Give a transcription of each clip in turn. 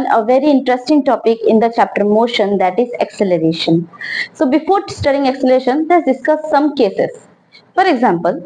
a very interesting topic in the chapter motion, that is acceleration. So before studying acceleration, let's discuss some cases. For example,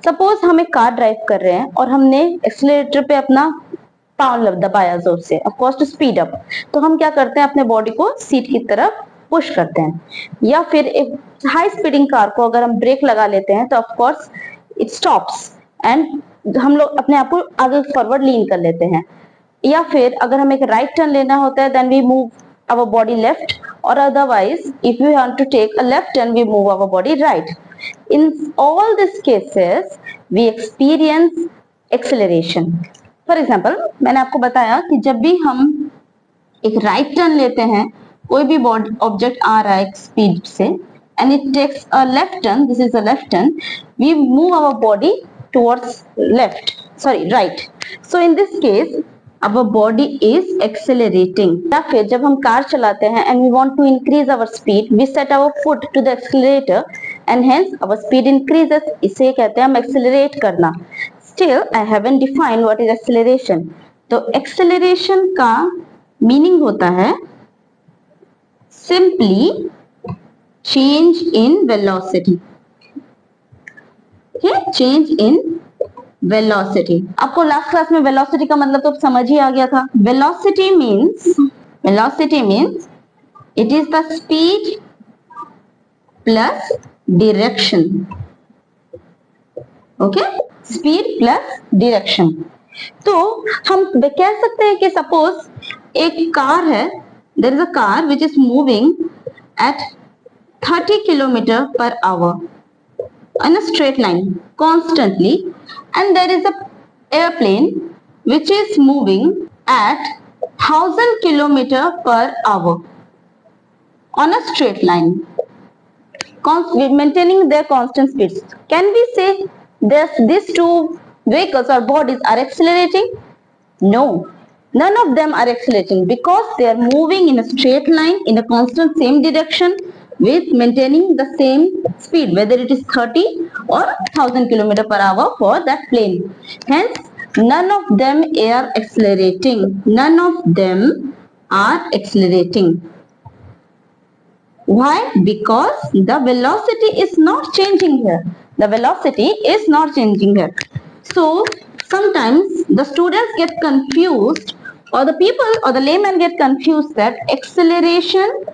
suppose हम एक car drive कर रहे हैं और हमने accelerator पे अपना पाँव दबाया जोर से, of course to speed up, तो हम क्या करते हैं, अपने बॉडी को सीट की तरफ पुश करते हैं. या फिर एक हाई स्पीडिंग कार को अगर हम ब्रेक लगा लेते हैं तो of course it stops and हम लोग अपने आप को आगे फॉरवर्ड लीन कर लेते हैं. या फिर अगर हमें एक राइट टर्न लेना होता है, then we move our body left, और otherwise if we want to take a left turn we move our body right. In all this cases we experience acceleration. For example, मैंने आपको बताया कि जब भी हम एक राइट टर्न लेते हैं, कोई भी ऑब्जेक्ट आ रहा है स्पीड से and it takes a left turn, this is a left turn, we move our body towards right. So in this case our body is accelerating. या फिर जब हम कार चलाते हैं and we want to increase our speed, we set our foot to the accelerator and hence our speed increases. इसे कहते हैं हम accelerate करना. Still I haven't defined what is acceleration. तो acceleration का meaning होता है simply change in velocity. Okay, change in velocity. आपको लास्ट क्लास में velocity का मतलब तो समझ ही आ गया था. Velocity means it is the speed plus direction. Okay, speed plus direction. तो हम कह सकते हैं कि सपोज एक कार है, there is a car which is moving at 30 km per hour in a straight line constantly, and there is a airplane which is moving at 1000 km per hour on a straight line, maintaining their constant speeds. Can we say these two vehicles or bodies are accelerating? No, none of them are accelerating because they are moving in a straight line in a constant same direction with maintaining the same speed, whether it is 30 or 1000 km per hour for that plane. Hence, none of them are accelerating. None of them are accelerating. Why? Because the velocity is not changing here. The velocity is not changing here. So, sometimes the students get confused, or the people or the layman get confused that acceleration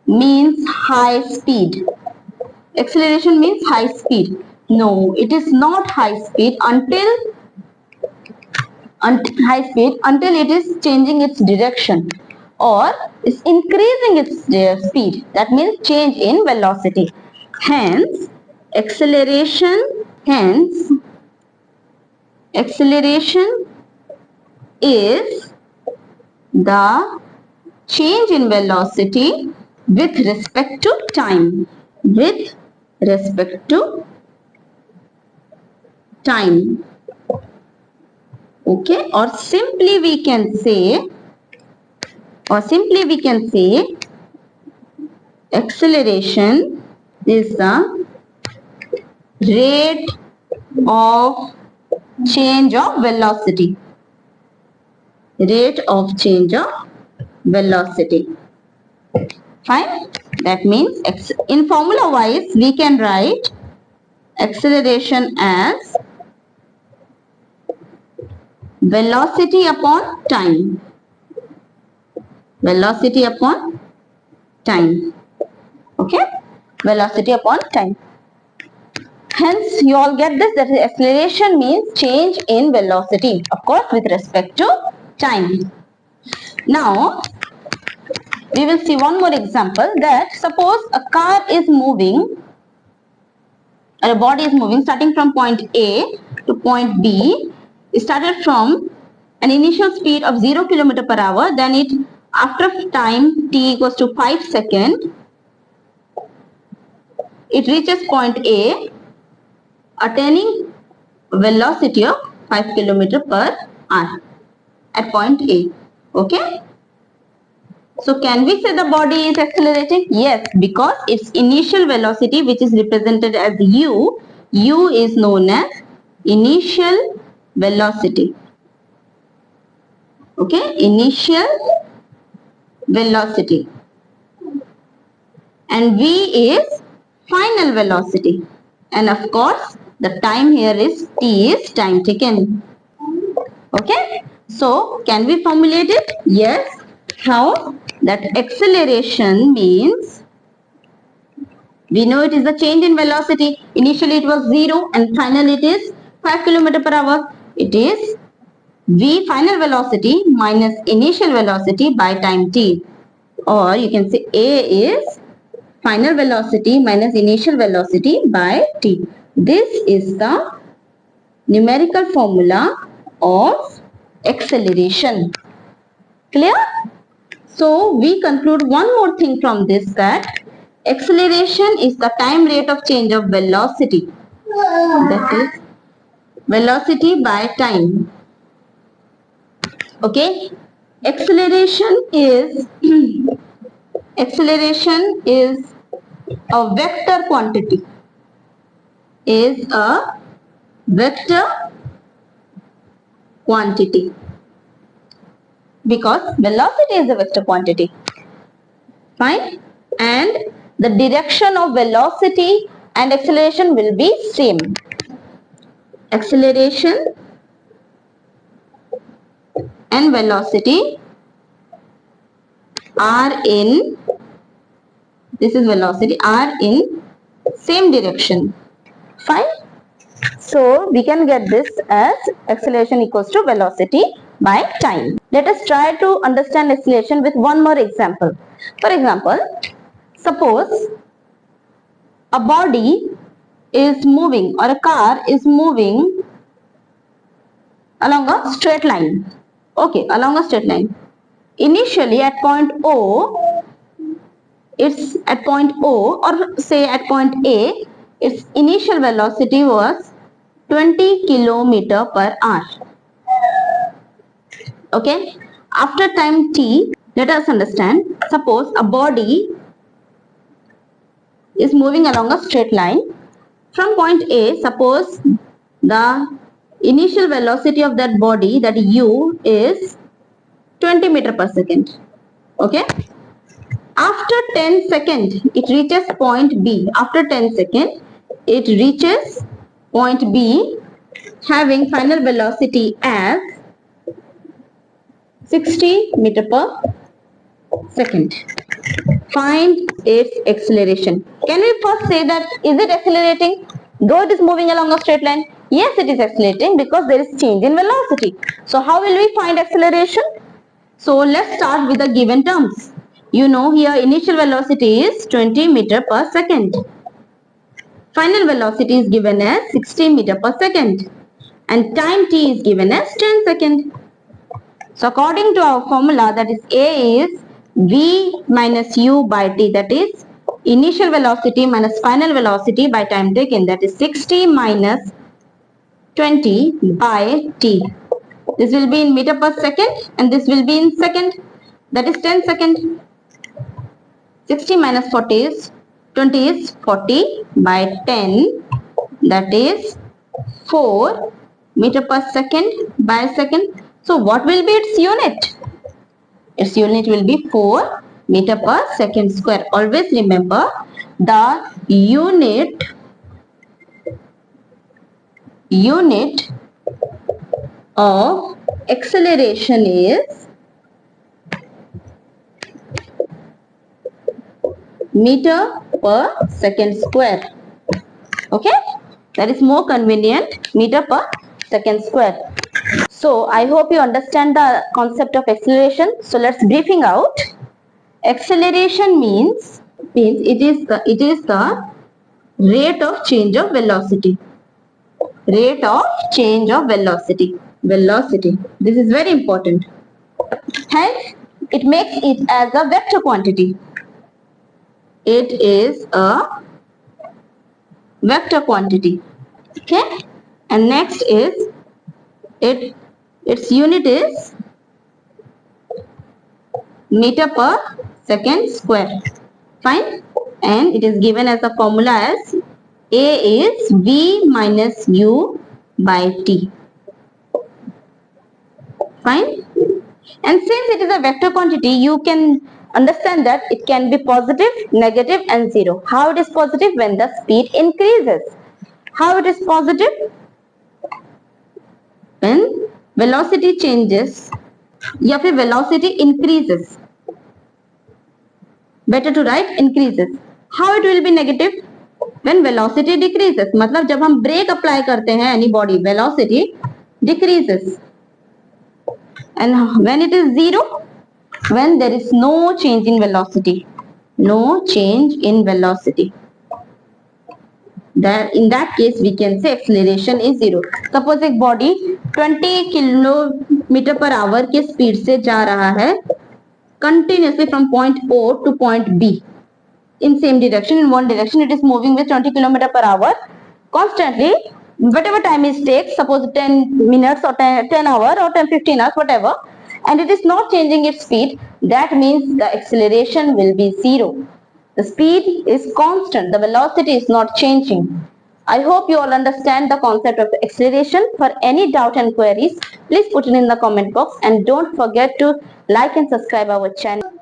means high speed. Acceleration means high speed. No, it is not high speed until it is changing its direction or is increasing its speed. That means change in velocity. Hence acceleration is the change in velocity with respect to time. Okay, or simply we can say acceleration is the rate of change of velocity. Fine. That means in formula wise we can write acceleration as velocity upon time. Okay, velocity upon time. Hence you all get this, that acceleration means change in velocity, of course with respect to time. Now we will see one more example, that suppose a car is moving, or a body is moving starting from point A to point B. It started from an initial speed of 0 km per hour, then it after time t equals to 5 seconds it reaches point A attaining velocity of 5 km per hour at point A. Okay, so can we say the body is accelerating? Yes, because its initial velocity, which is represented as u is known as initial velocity. Okay, initial velocity, and V is final velocity, and of course the time here is T is time taken. Okay, so can we formulate it? Yes. How? That acceleration means, we know it is the change in velocity. Initially it was 0 and finally it is 5 km per hour. It is V final velocity minus initial velocity by time t. Or you can say A is final velocity minus initial velocity by t. This is the numerical formula of acceleration. Clear? So we conclude one more thing from this, that acceleration is the time rate of change of velocity. That is velocity by time. Okay. Acceleration is acceleration is a vector quantity. Is a vector quantity, because velocity is a vector quantity. Fine. And the direction of velocity and acceleration will be same. Acceleration and velocity are in, this is velocity, are in same direction. Fine. So we can get this as acceleration equals to velocity by time. Let us try to understand acceleration with one more example. For example, suppose a body is moving or a car is moving along a straight line. Okay, along a straight line. Initially at point O, it's at point O, or say at point A, its initial velocity was 20 km per hour. Okay. After time t, let us understand. Suppose a body is moving along a straight line. From point A, suppose the initial velocity of that body, that u, is 20 meter per second. Okay. After 10 seconds, it reaches point B. After 10 seconds, it reaches point B having final velocity as 60 meter per second. Find its acceleration. Can we first say that is it accelerating? Though it is moving along a straight line, yes, it is accelerating because there is change in velocity. So how will we find acceleration? So let's start with the given terms. You know here initial velocity is 20 meter per second. Final velocity is given as 60 meter per second. And time t is given as 10 seconds. So according to our formula, that is A is V minus u by t, that is initial velocity minus final velocity by time taken, that is 60 minus 20 by t. This will be in meter per second and this will be in second, that is 10 second. 60 minus 40 is 20 is 40 by 10, that is 4 meter per second by second. So what will be its unit? Its unit will be 4 meter per second square. Always remember the unit of acceleration is meter per second square. Okay, that is more convenient, meter per second square. So I hope you understand the concept of acceleration. So let's briefing out. Acceleration means it is the rate of change of velocity. Rate of change of velocity. Velocity. This is very important. Hence, it makes it as a vector quantity. It is a vector quantity. Okay. And next is its unit is meter per second square. Fine. And it is given as a formula as A is V minus u by t. Fine. And since it is a vector quantity, you can understand that it can be positive, negative and zero. How it is positive? When the speed increases. How it is positive? When velocity changes या फिर velocity increases. Better to write increases. How it will be negative? When velocity decreases. मतलब जब हम brake apply करते हैं any body, velocity decreases. And when it is zero? When there is no change in velocity. No change in velocity. That in that case we can say acceleration is zero. Suppose एक body 20 kilometre per hour के speed से जा रहा है continuously from point O to point B in same direction. In one direction it is moving with 20 kilometer per hour constantly. Whatever time it takes, suppose 10 minutes or 10 hour or 10-15 hours, whatever, and it is not changing its speed, that means the acceleration will be zero. The speed is constant, the velocity is not changing. I hope you all understand the concept of acceleration. For any doubt and queries, please put it in the comment box and don't forget to like and subscribe our channel.